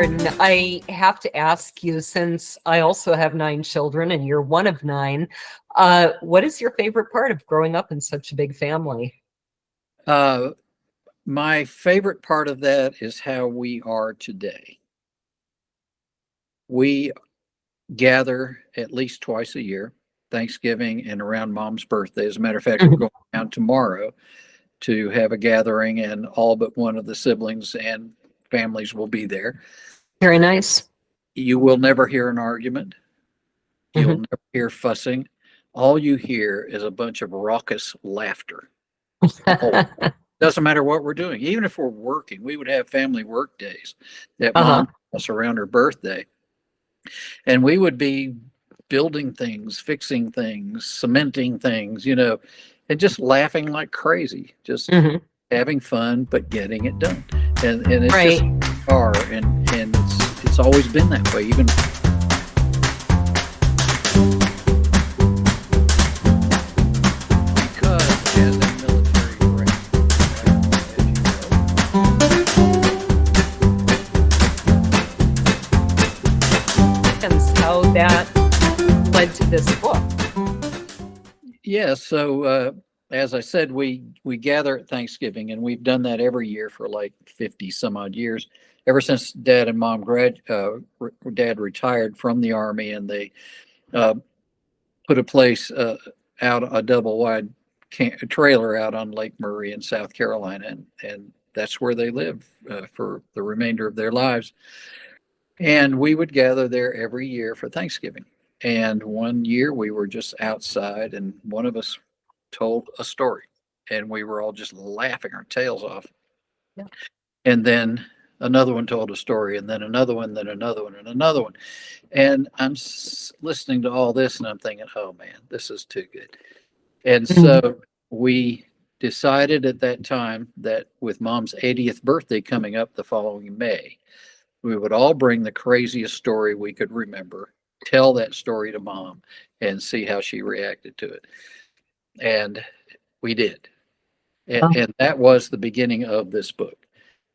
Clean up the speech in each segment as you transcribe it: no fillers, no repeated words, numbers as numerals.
kindergarten, I have to ask you, since I also have 9 children and you're one of 9, what is your favorite part of growing up in such a big family? My favorite part of that is how we are today. We gather at least twice a year, Thanksgiving and around Mom's birthday. As a matter of fact, we're going out tomorrow to have a gathering, and all but one of the siblings and families will be there. Very nice. You will never hear an argument. You'll never hear fussing. All you hear is a bunch of raucous laughter. Doesn't matter what we're doing. Even if we're working, we would have family work days at Mom's house around her birthday. And we would be building things, fixing things, cementing things, and just laughing like crazy, just having fun, but getting it done. And it's just are, and it's always been that way. Even because as a military brat, And how that led to this book. Yeah, so as I said, we gather at Thanksgiving, and we've done that every year for like 50 some odd years, ever since Dad and Mom Dad retired from the Army, and they put a place out, a double wide trailer out on Lake Murray in South Carolina, and that's where they live for the remainder of their lives. And we would gather there every year for Thanksgiving. And one year we were just outside, and one of us told a story, and we were all just laughing our tails off. Yeah. And then another one told a story, and then another one, then another one, and another one. And I'm listening to all this, and I'm thinking, oh man, this is too good. And so we decided at that time that with Mom's 80th birthday coming up the following May, we would all bring the craziest story we could remember, tell that story to Mom, and see how she reacted to it. And we did. And that was the beginning of this book.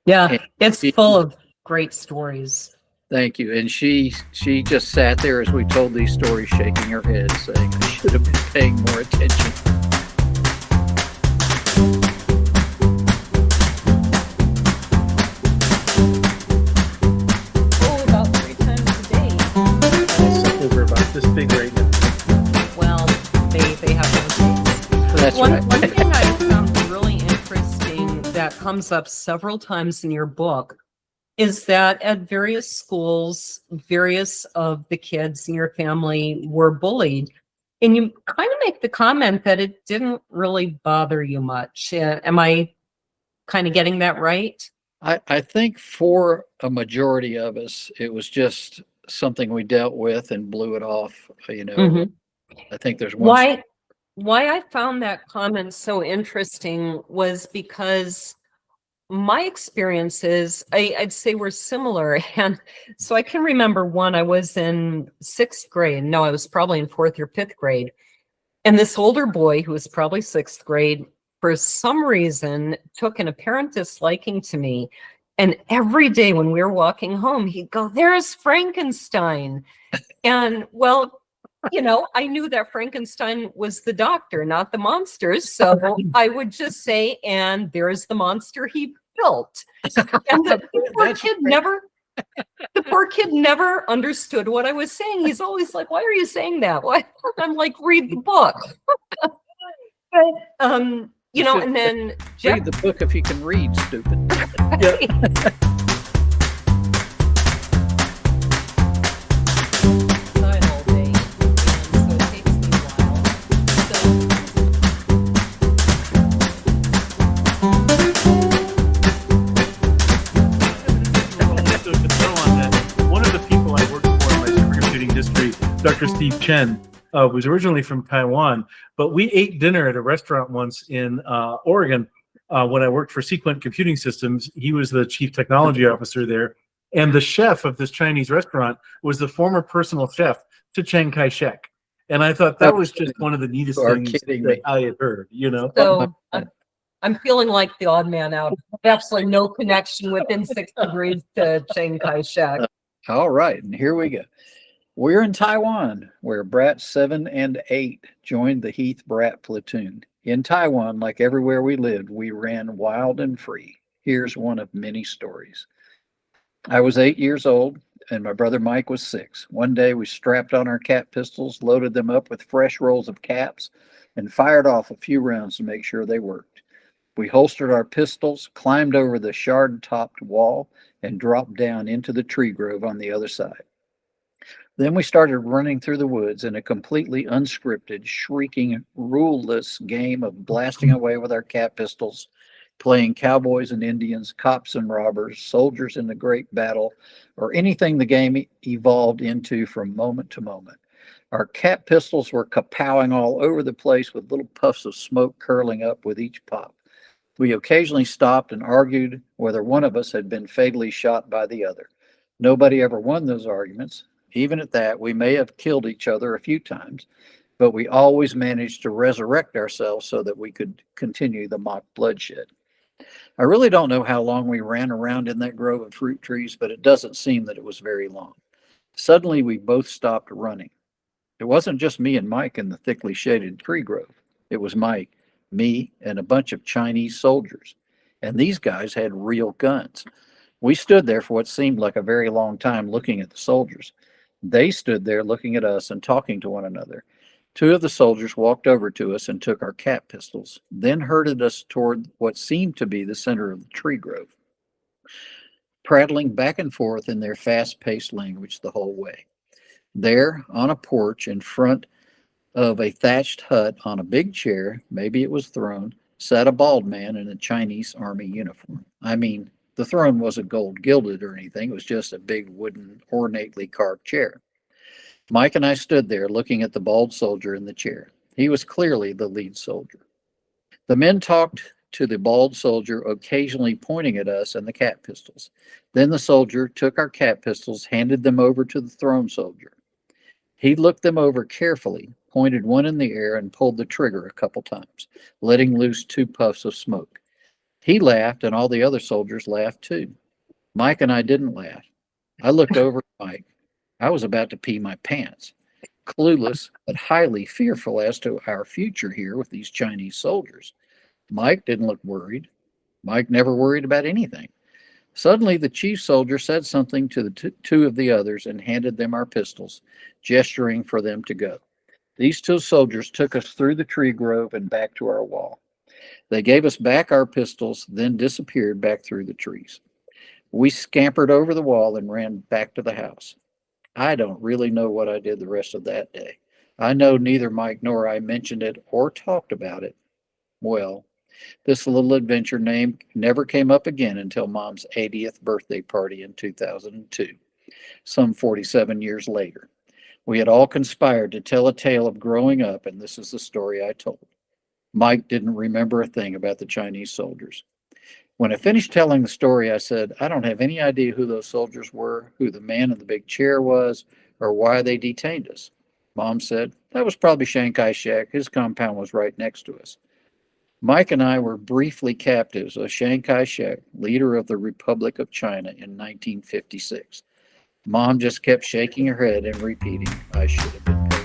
Yeah, it's full of great stories. Thank you. And she just sat there as we told these stories, shaking her head, saying, I should have been paying more attention. About 3 times a day. Over about this big right now. Well, they have those things. That's One right. thing I found really interesting that comes up several times in your book is that at various schools, various of the kids in your family were bullied. And you kind of make the comment that it didn't really bother you much. Am I kind of getting that right? I think for a majority of us, it was just something we dealt with and blew it off. I think there's one. Why I found that comment so interesting was because my experiences, I'd say, were similar. And so I can remember one, I was in 6th grade. No, I was probably in 4th or 5th grade. And this older boy who was probably 6th grade, for some reason, took an apparent disliking to me. And every day when we were walking home, he'd go, "There's Frankenstein." And well, I knew that Frankenstein was the doctor, not the monsters. So I would just say, "And there's the monster he built." And the poor kid never understood what I was saying. He's always like, "Why are you saying that?" Why? I'm like, "Read the book." But, and then Read the book if you can read, stupid. Dr. Steve Chen was originally from Taiwan, but we ate dinner at a restaurant once in Oregon when I worked for Sequent Computing Systems. He was the chief technology officer there, and the chef of this Chinese restaurant was the former personal chef to Chiang-Kai Shek. And I thought that was just one of the neatest things that I had heard, So I'm feeling like the odd man out. Absolutely no connection within 6 degrees to Chiang-Kai Shek. All right, and here we go. We're in Taiwan, where Brats 7 and 8 joined the Heath Brat platoon. In Taiwan, like everywhere we lived, we ran wild and free. Here's one of many stories. I was 8 years old, and my brother Mike was 6. One day we strapped on our cap pistols, loaded them up with fresh rolls of caps, and fired off a few rounds to make sure they worked. We holstered our pistols, climbed over the shard-topped wall, and dropped down into the tree grove on the other side. Then we started running through the woods in a completely unscripted, shrieking, ruleless game of blasting away with our cap pistols, playing cowboys and Indians, cops and robbers, soldiers in the great battle, or anything the game evolved into from moment to moment. Our cap pistols were kapowing all over the place with little puffs of smoke curling up with each pop. We occasionally stopped and argued whether one of us had been fatally shot by the other. Nobody ever won those arguments. Even at that, we may have killed each other a few times, but we always managed to resurrect ourselves so that we could continue the mock bloodshed. I really don't know how long we ran around in that grove of fruit trees, but it doesn't seem that it was very long. Suddenly, we both stopped running. It wasn't just me and Mike in the thickly shaded tree grove. It was Mike, me, and a bunch of Chinese soldiers. And these guys had real guns. We stood there for what seemed like a very long time looking at the soldiers. They stood there looking at us and talking to one another. Two of the soldiers walked over to us and took our cap pistols, then herded us toward what seemed to be the center of the tree grove, prattling back and forth in their fast-paced language the whole way. There, on a porch in front of a thatched hut on a big chair, maybe it was throne, sat a bald man in a Chinese army uniform. I mean, the throne wasn't gold gilded or anything. It was just a big wooden, ornately carved chair. Mike and I stood there looking at the bald soldier in the chair. He was clearly the lead soldier. The men talked to the bald soldier, occasionally pointing at us and the cap pistols. Then the soldier took our cap pistols, handed them over to the throne soldier. He looked them over carefully, pointed one in the air, and pulled the trigger a couple times, letting loose 2 puffs of smoke. He laughed, and all the other soldiers laughed too. Mike and I didn't laugh. I looked over at Mike. I was about to pee my pants, clueless but highly fearful as to our future here with these Chinese soldiers. Mike didn't look worried. Mike never worried about anything. Suddenly, the chief soldier said something to the two of the others and handed them our pistols, gesturing for them to go. These 2 soldiers took us through the tree grove and back to our wall. They gave us back our pistols, then disappeared back through the trees. We scampered over the wall and ran back to the house. I don't really know what I did the rest of that day. I know neither Mike nor I mentioned it or talked about it. Well, this little adventure name never came up again until Mom's 80th birthday party in 2002, some 47 years later. We had all conspired to tell a tale of growing up, and this is the story I told. Mike didn't remember a thing about the Chinese soldiers. When I finished telling the story, I said, I don't have any idea who those soldiers were, who the man in the big chair was, or why they detained us. Mom said, that was probably Chiang-Kai Shek. His compound was right next to us. Mike and I were briefly captives of Chiang-Kai Shek, leader of the Republic of China in 1956. Mom just kept shaking her head and repeating, I should have been paid.